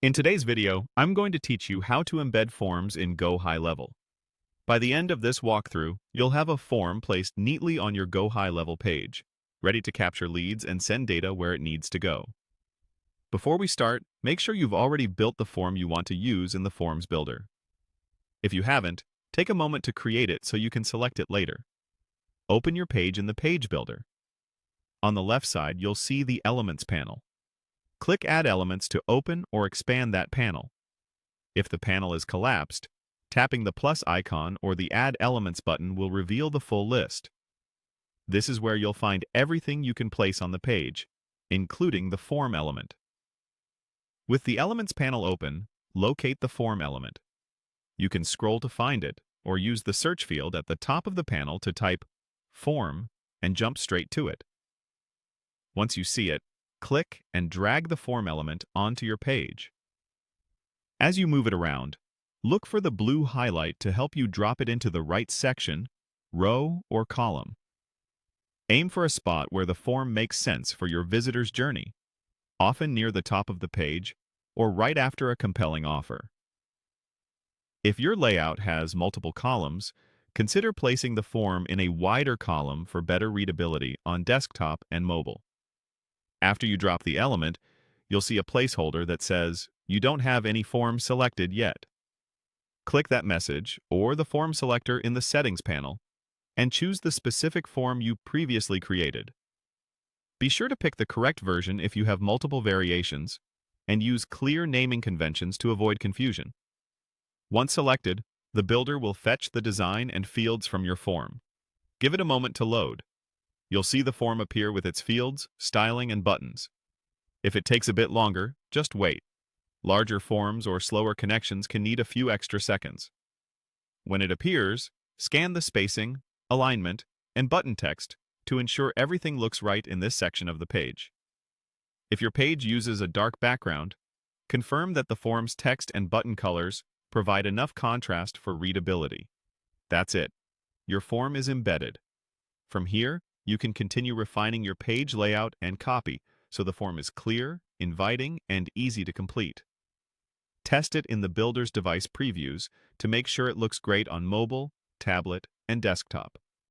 In today's video, I'm going to teach you how to embed forms in GoHighLevel. By the end of this walkthrough, you'll have a form placed neatly on your GoHighLevel page, ready to capture leads and send data where it needs to go. Before we start, make sure you've already built the form you want to use in the Forms Builder. If you haven't, take a moment to create it so you can select it later. Open your page in the Page Builder. On the left side, you'll see the Elements panel. Click Add Elements to open or expand that panel. If the panel is collapsed, tapping the plus icon or the Add Elements button will reveal the full list. This is where you'll find everything you can place on the page, including the form element. With the Elements panel open, locate the form element. You can scroll to find it, or use the search field at the top of the panel to type Form and jump straight to it. Once you see it, click and drag the form element onto your page. As you move it around, look for the blue highlight to help you drop it into the right section, row, or column. Aim for a spot where the form makes sense for your visitor's journey, often near the top of the page or right after a compelling offer. If your layout has multiple columns, consider placing the form in a wider column for better readability on desktop and mobile. After you drop the element, you'll see a placeholder that says, "You don't have any form selected yet." Click that message or the form selector in the Settings panel and choose the specific form you previously created. Be sure to pick the correct version if you have multiple variations, and use clear naming conventions to avoid confusion. Once selected, the builder will fetch the design and fields from your form. Give it a moment to load. You'll see the form appear with its fields, styling, and buttons. If it takes a bit longer, just wait. Larger forms or slower connections can need a few extra seconds. When it appears, scan the spacing, alignment, and button text to ensure everything looks right in this section of the page. If your page uses a dark background, confirm that the form's text and button colors provide enough contrast for readability. That's it. Your form is embedded. From here, you can continue refining your page layout and copy so the form is clear, inviting, and easy to complete. Test it in the builder's device previews to make sure it looks great on mobile, tablet, and desktop.